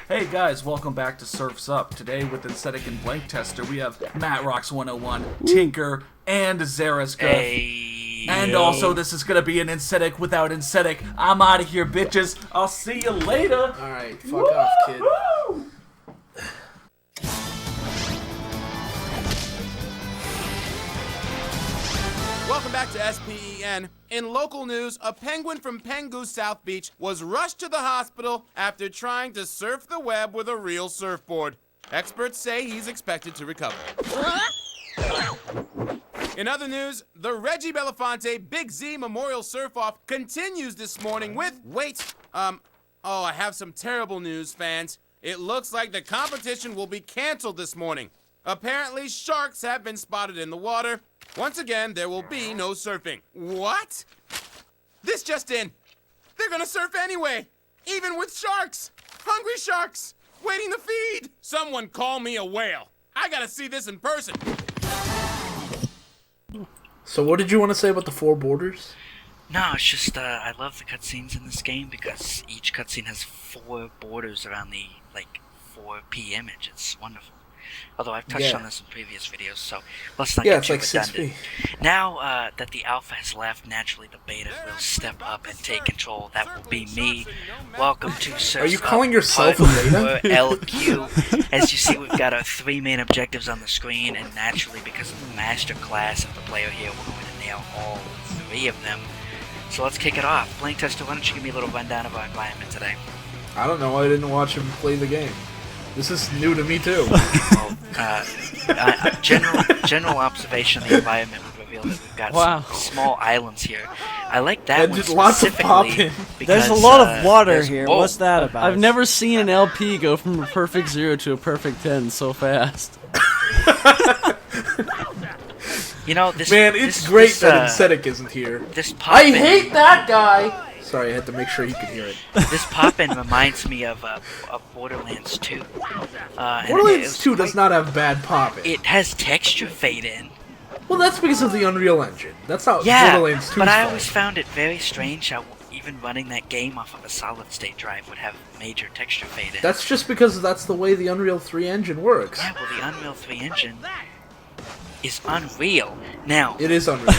Hey guys, welcome back to Surf's Up. Today with Insetik and Blank Tester, we have Matt Rocks 101, Tinker, and Zaraska. Hey. And also, this is gonna be an Insetik without Insetik. I'm out of here, bitches. I'll see you later. Alright, fuck off, kid. Welcome back to SPEN. In local news, a penguin from Pengu South Beach was rushed to the hospital after trying to surf the web with a real surfboard. Experts say he's expected to recover. In other news, the Reggie Belafonte Big Z Memorial Surf-Off continues this morning with, I have some terrible news, fans. It looks like the competition will be canceled this morning. Apparently, sharks have been spotted in the water. Once again, there will be no surfing. What? This just in. They're gonna surf anyway, even with sharks. Hungry sharks, waiting to feed. Someone call me a whale. I gotta see this in person. So what did you want to say about the four borders? No, it's just, I love the cutscenes in this game because each cutscene has 4 borders around the, 4P image. It's wonderful. Although I've touched on this in previous videos, so let's not get too redundant. Now that the alpha has left, naturally the beta will step up and take control. That will be me. Welcome to Surf's Up. Are you calling yourself a beta? LQ. As you see, we've got our 3 main objectives on the screen, and naturally, because of the master class of the player here, we're going to nail all 3 of them. So let's kick it off. Blank Tester, why don't you give me a little rundown of our environment today? I don't know. I didn't watch him play the game. This is new to me too. Well, general observation of the environment would reveal that we've got some small islands here. I like that and one just lots of specifically popping. There's a lot of water here. Whoa. What's that about? I've never seen an LP go from a perfect 0 to a perfect 10 so fast. You know, this Man, it's great that Insetik isn't here. I hate that guy! Sorry, I had to make sure he could hear it. This pop-in reminds me of Borderlands 2. Borderlands 2 does not have bad pop-in. It has texture fade in. Well, that's because of the Unreal Engine. That's how Borderlands 2 but I always found it very strange how even running that game off of a solid-state drive would have major texture fade in. That's just because that's the way the Unreal 3 engine works. Yeah, well, the Unreal 3 engine is unreal. Now, it is Unreal.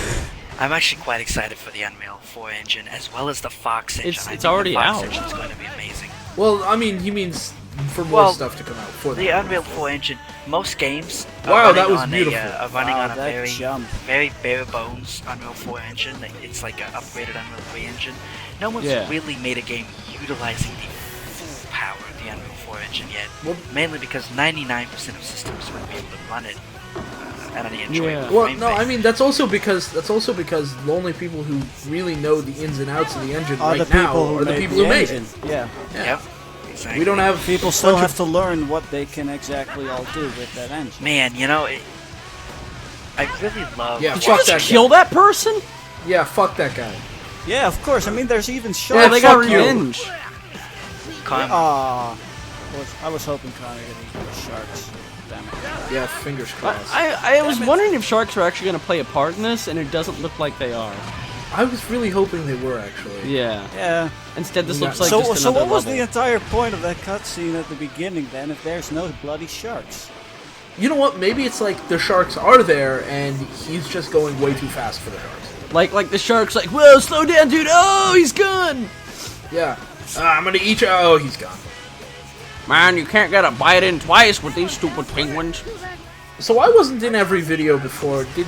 I'm actually quite excited for the Unreal 4 engine, as well as the Fox engine. It's already out. The Fox engine's going to be amazing. Well, I mean, he means for more stuff to come out. For the Unreal 4 engine, most games are running on a very bare bones Unreal 4 engine. It's like an upgraded Unreal 3 engine. No one's really made a game utilizing the full power of the Unreal 4 engine yet. Well, mainly because 99% of systems wouldn't be able to run it. At any enjoyable Well, no, I mean that's also because the only people who really know the ins and outs of the engine now are the people who made it. Yeah. Yep. Exactly. We don't have people still have to learn what they can exactly all do with that engine. Man, you know, I really love. Yeah, did you just kill that person? Yeah, fuck that guy. Yeah, of course. I mean, there's even sharks. Yeah, they got revenge. I was hoping Connor could eat the sharks. Damn it. Yeah, fingers crossed. I was wondering if sharks were actually going to play a part in this, and it doesn't look like they are. I was really hoping they were, actually. Yeah. Yeah. Instead, this looks like just another So what was level. the entire point of that cutscene at the beginning, then, if there's no bloody sharks? You know what? Maybe it's like the sharks are there, and he's just going way too fast for the sharks. Like the shark's like, whoa, slow down, dude! Oh, he's gone! Yeah. I'm gonna eat you. Oh, he's gone. Man, you can't get a bite in twice with these stupid penguins. So I wasn't in every video before. Did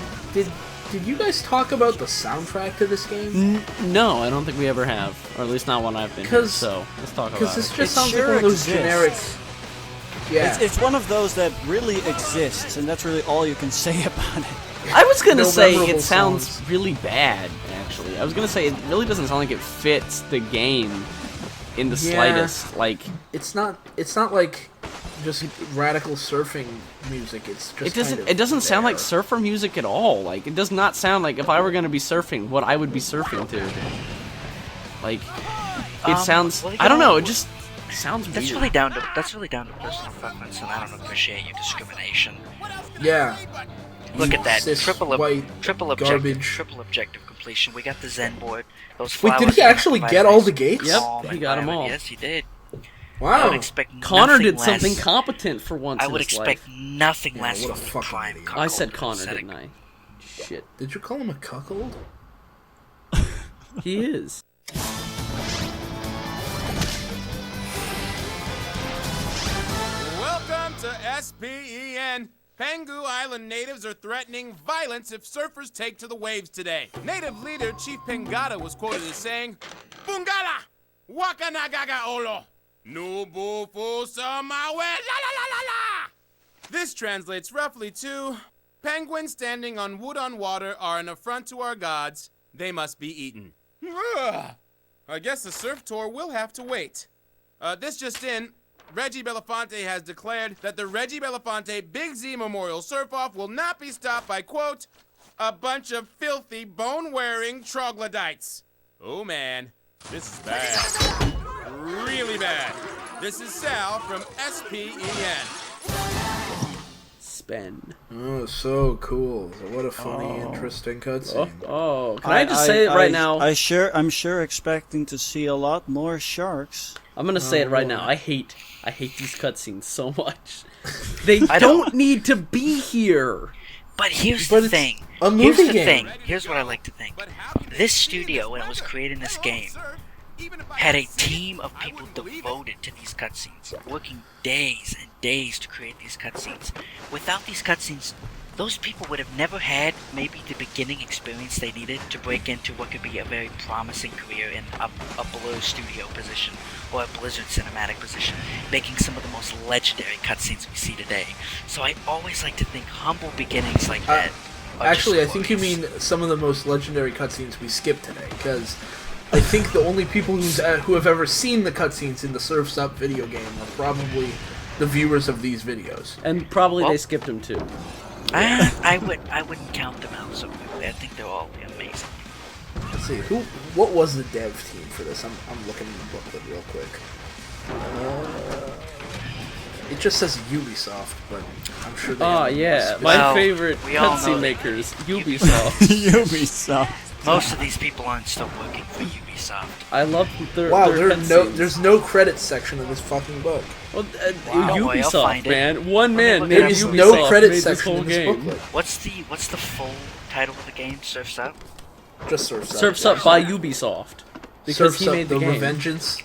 you guys talk about the soundtrack to this game? No, I don't think we ever have, or at least not when I've been here, so let's talk about it. Because this just sounds like one of those generic... Yeah. It's one of those that really exists, and that's really all you can say about it. I was gonna say it sounds really bad, actually. I was gonna say it really doesn't sound like it fits the game in the slightest. Like, it's not like just radical surfing music. It's just it doesn't sound like surfer music at all. Like, it does not sound like if I were gonna be surfing, what I would be surfing to. Like, it sounds. I don't know. It just sounds weird. That's really down to personal preference, and I don't appreciate your discrimination. Yeah. Look at that triple objective completion. We got the Zen board. Those flowers. Wait, did he actually get all the gates? Yep, he got them all. Yes, he did. I Wow. would expect Connor nothing did less. something competent for once I in would his expect life. nothing less what a from fucking Prime idiot. Cuckold I said and Connor, Insetik. didn't I? Shit. Did you call him a cuckold? He is. Welcome to SPEN. Pengu Island natives are threatening violence if surfers take to the waves today. Native leader Chief Pengata was quoted as saying, Bungala! Wakanagaga olo! Nubu fusamawe la la la la la! This translates roughly to, penguins standing on wood on water are an affront to our gods. They must be eaten. Ugh. I guess the surf tour will have to wait. This just in, Reggie Belafonte has declared that the Reggie Belafonte Big Z Memorial Surf-Off will not be stopped by, quote, a bunch of filthy, bone-wearing troglodytes. Oh, man. This is bad. Really bad. This is Sal from SPEN. Spen. Oh, so cool. What a funny, interesting cutscene. Oh, can I just say it right now? I'm sure expecting to see a lot more sharks. I'm gonna say it right now. I hate these cutscenes so much. They don't need to be here. But here's But the it's thing. a movie Here's the game. thing. Here's what I like to think. This studio, when it was creating this game, had a team of people devoted to these cutscenes, working days and days to create these cutscenes. Without these cutscenes, those people would have never had maybe the beginning experience they needed to break into what could be a very promising career in a Blur studio position or a Blizzard cinematic position, making some of the most legendary cutscenes we see today. So I always like to think humble beginnings like that. Actually, I think you mean some of the most legendary cutscenes we skipped today, because I think the only people who have ever seen the cutscenes in the Surf's Up video game are probably the viewers of these videos. And probably they skipped him too. I wouldn't count them out so quickly. I think they're all amazing. Let's see, what was the dev team for this? I'm looking in the booklet real quick. It just says Ubisoft, but I'm sure they Oh have yeah, a my favorite we all know cutscene that makers, Ubisoft. Ubisoft. Most of these people aren't still working for Ubisoft. I love their Wow, their there's no credits section in this fucking book. Well, Don't worry, I'll Ubisoft, find it. man. One man look named it up. There's Ubisoft no credits made this section whole in this game. booklet. What's the full title of the game? Surf's Up? Just Surf's Up. Surfs Up by Ubisoft because Surf's he Up, made the the game. Revengeance.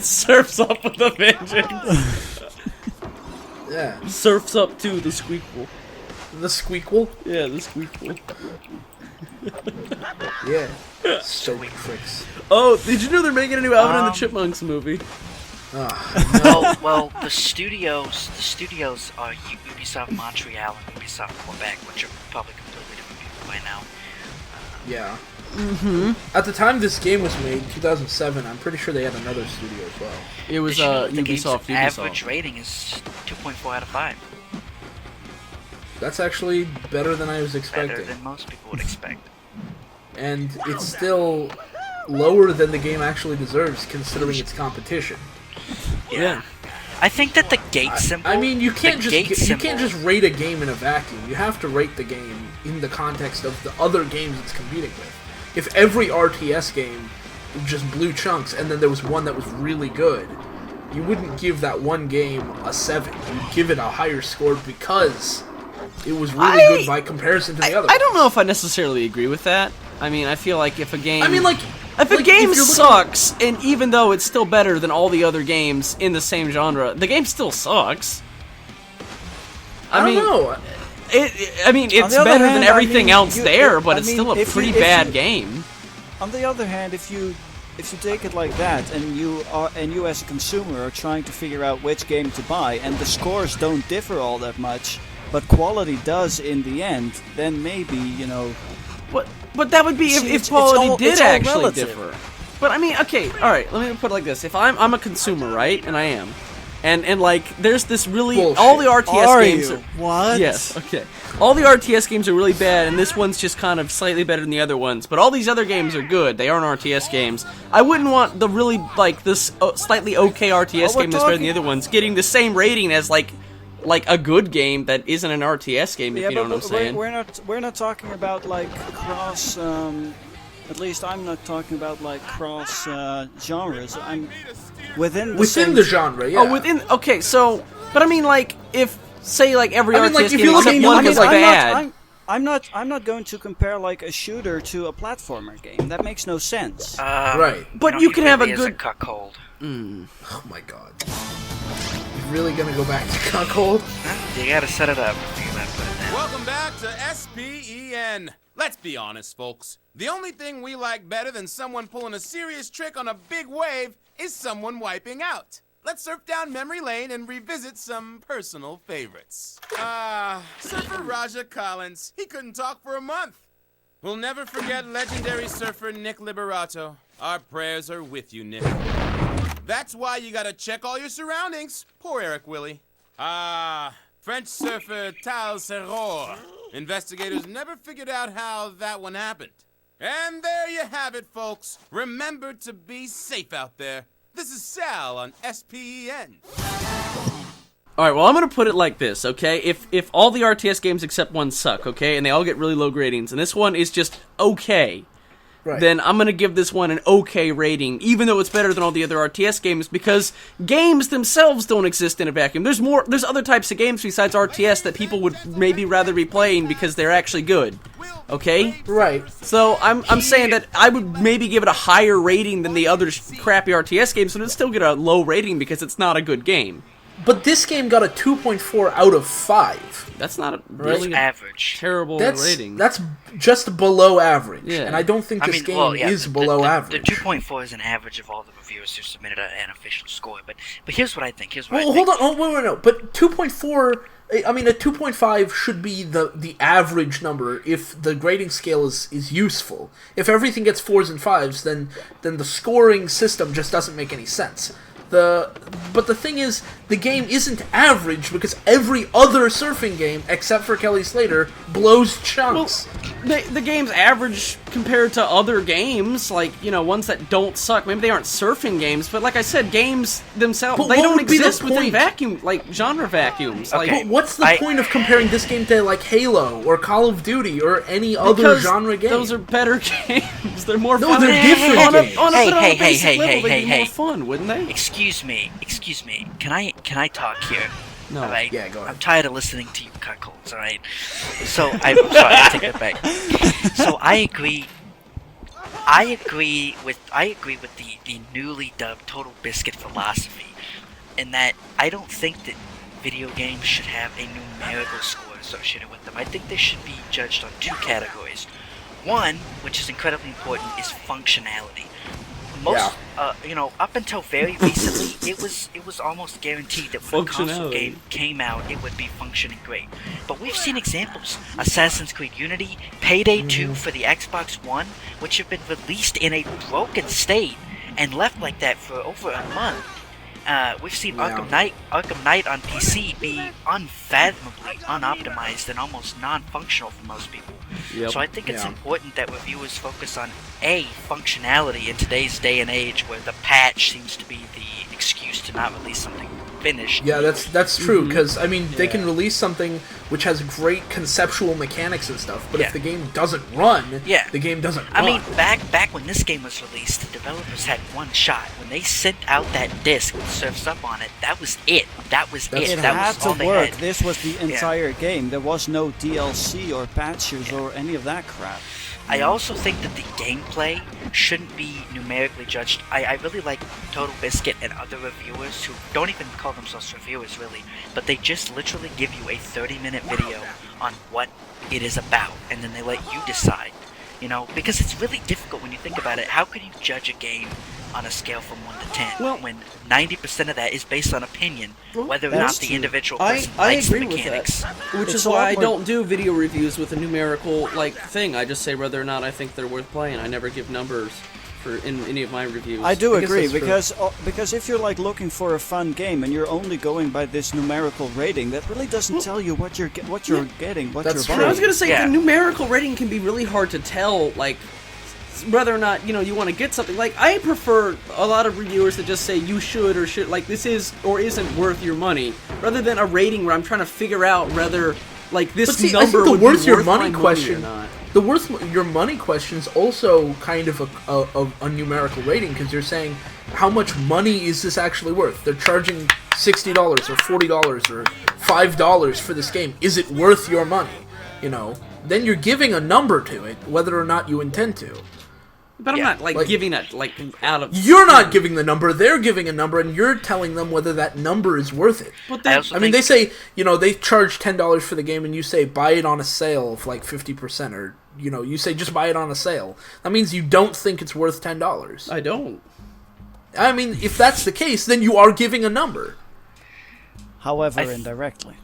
Surfs Up with a vengeance. Yeah. Surfs Up 2, the Squeakquel. The Squeakquel? Yeah, the Squeakquel. Yeah. Stoke tricks. Oh, did you know they're making a new Alvin and the Chipmunks movie? Well, the studios are Ubisoft Montreal and Ubisoft Quebec, which are probably completely different people by now. Yeah. At the time this game was made, 2007, I'm pretty sure they had another studio as well. It was Did you know that the game's Ubisoft. average rating is 2.4 out of 5. That's actually better than I was Better expecting. than most people would expect. And it's still lower than the game actually deserves, considering its competition. Yeah. I think that the gate symbol. I mean, you can't the gate just symbol- rate a game in a vacuum. You have to rate the game in the context of the other games it's competing with. If every RTS game just blew chunks, and then there was one that was really good, you wouldn't give that one game a 7. You'd give it a higher score because it was really good by comparison to the other. I don't know if I necessarily agree with that. I mean, I feel like if a game... I mean, like... If a like, game if you're looking- sucks, and even though it's still better than all the other games in the same genre, the game still sucks. I don't know. It's the other better than hand, everything else you- there, but I it's mean, still a if you- pretty if you- bad game. On the other hand, if you take it like that, and you as a consumer are trying to figure out which game to buy, and the scores don't differ all that much, but quality does in the end, then maybe But that would be See, if quality did it's all actually relative. differ. But I mean, okay, all right. Let me put it like this: if I'm a consumer, right, and I am, and like, there's this really Bullshit. all the RTS Are games. you? What? Yes, okay. All the RTS games are really bad, and this one's just kind of slightly better than the other ones. But all these other games are good. They aren't RTS games. I wouldn't want the really like this slightly okay RTS we're game that's better than talking- the other ones getting the same rating as like a good game that isn't an RTS game. If Yeah, you know but what I'm saying. we're not talking about like cross. At least I'm not talking about like cross genres. within Within the genre, yeah. Oh, within. Okay, so, but I mean, like, if say like every I mean, like, RTS if game you look except at- one was bad. I'm not going to compare like a shooter to a platformer game. That makes no sense. Right. But you can have a good. cuckold. Oh my god. You really gonna go back to cuckold? You gotta set it up. You gotta put it down. Welcome back to SPEN. Let's be honest, folks. The only thing we like better than someone pulling a serious trick on a big wave is someone wiping out. Let's surf down memory lane and revisit some personal favorites. Surfer Raja Collins. He couldn't talk for a month. We'll never forget legendary surfer Nick Liberato. Our prayers are with you, Nick. That's why you gotta check all your surroundings. Poor Eric Willie. French surfer Tal Serror. Investigators never figured out how that one happened. And there you have it, folks. Remember to be safe out there. This is Sal on SPEN. Alright, well, I'm gonna put it like this, okay? If all the RTS games except one suck, okay, and they all get really low ratings, and this one is just okay, Right. then I'm gonna give this one an okay rating, even though it's better than all the other RTS games, because games themselves don't exist in a vacuum. There's other types of games besides RTS that people would maybe rather be playing because they're actually good, okay? Right. So I'm saying that I would maybe give it a higher rating than the other crappy RTS games, but it'd still get a low rating because it's not a good game. But this game got a 2.4 out of 5. That's not a really Average. terrible That's rating. that's just below average. Yeah. And I don't think this game is below average. The 2.4 is an average of all the reviewers who submitted an official score. But here's what I think. Well, hold on. Oh, wait, no. But 2.4... I mean, a 2.5 should be the average number if the grading scale is useful. If everything gets 4s and 5s, then the scoring system just doesn't make any sense. But the thing is, the game isn't average because every other surfing game, except for Kelly Slater, blows chunks. Well, the game's average compared to other games, like, you know, ones that don't suck. Maybe they aren't surfing games, but like I said, games themselves, But they what don't would be the exist within point? vacuum, like, genre vacuums. Okay. Like, But what's the point of comparing this game to, like, Halo or Call of Duty or any other because genre game? those are better games. They're more No, fun. they're different on games. a Hey, basic level, they'd be hey. more fun, wouldn't they? Excuse me. Can I talk here? No. All right. Yeah, go ahead. I'm tired of listening to you cuckolds. All right. So I'm sorry. I take that back. So I agree. I agree with the newly dubbed Total Biscuit philosophy, in that I don't think that video games should have a numerical score associated with them. I think they should be judged on two categories. One, which is incredibly important, is functionality. Most, up until very recently, it was almost guaranteed that when a console Functionality. game came out, it would be functioning great. But we've seen examples: Assassin's Creed Unity, Payday 2 for the Xbox One, which have been released in a broken state and left like that for over a month. We've seen Arkham Knight on PC be unfathomably unoptimized and almost non-functional for most people. Yep. So I think it's important that reviewers focus on functionality in today's day and age, where the patch seems to be the excuse to not release something finished. Yeah, that's true, because, I mean, they can release something which has great conceptual mechanics and stuff, but if the game doesn't run, the game doesn't run. I mean, back when this game was released, the developers had one shot. When they sent out that disc with Surf's Up on it, that was it. That was it. It That had was all to they work. had. This was the entire game. There was no DLC or patches or any of that crap. I also think that the gameplay shouldn't be numerically judged. I really like Total Biscuit and other reviewers who don't even call themselves reviewers, really, but they just literally give you a 30-minute video on what it is about, and then they let you decide. You know, because it's really difficult when you think about it. How could you judge a game on a scale from 1 to 10 when 90% of that is based on opinion, whether or not that's the true. individual I person likes the agree with mechanics? that, which It's is a lot why I more- don't do video reviews with a numerical thing. I just say whether or not I think they're worth playing. I never give numbers in any of my reviews. I do guess agree, that's true. because if you're like looking for a fun game and you're only going by this numerical rating, that really doesn't tell you what you're getting, what That's you're true. I was buying. gonna say Yeah. the numerical rating can be really hard to tell, like whether or not you want to get something. Like I prefer a lot of reviewers that just say you should or should, like this is or isn't worth your money, rather than a rating where I'm trying to figure out whether like this But see, I number think the would worth be your worth money my question, or not. the worth your money question is also kind of a numerical rating, because you're saying how much money is this actually worth? They're charging $60 or $40 or $5 for this game. Is it worth your money? You know, then you're giving a number to it, whether or not you intend to. But I'm not like giving it like out of. You're not giving the number; they're giving a number, and you're telling them whether that number is worth it. But I mean, they say, you know, they charge $10 for the game, and you say buy it on a sale of like 50%, or you know, you say just buy it on a sale. That means you don't think it's worth $10. I don't. I mean, if that's the case, then you are giving a number. However, indirectly.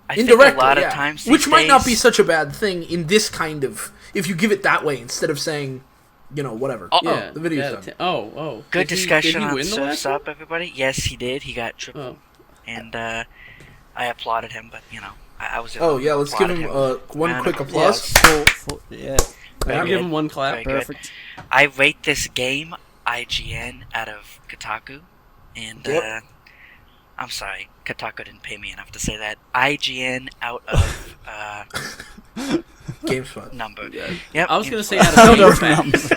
I think Indirectly, a lot yeah. of times these Which might not be days- such a bad thing in this kind of, if you give it that way instead of saying, you know, whatever. Yeah, the video's done. Good Did he discussion on win the last Surf's Up, everybody. Yes, he did. He got triple, and I applauded him. But you know, I was. Oh yeah, let's give him one Round quick of applause. Yeah. I'll give him one clap. Very good. Perfect. I rate this game IGN out of Kotaku, and Yep. I'm sorry, Kotaku didn't pay me enough to say that. IGN out of GameSpot. number. Yeah. Yep. I was gonna say GameSpot. out of game fags.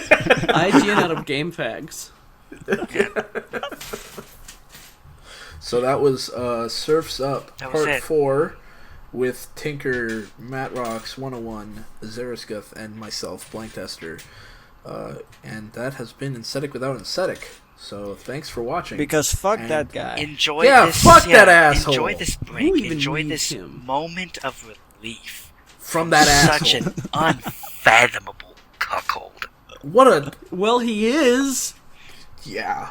IGN out of game fags. So that was Surf's Up That was Part it. 4 with Tinker, Matt Rocks, 101, Zeriscuff, and myself, Blank Tester. And that has been Insetik without Insetik. So thanks for watching. Because fuck And- that guy. Enjoy Yeah, this. fuck that asshole. Enjoy this Who break. even Enjoy needs this him? moment of relief From that such asshole. an unfathomable cuckold. What a... Well, he is. Yeah.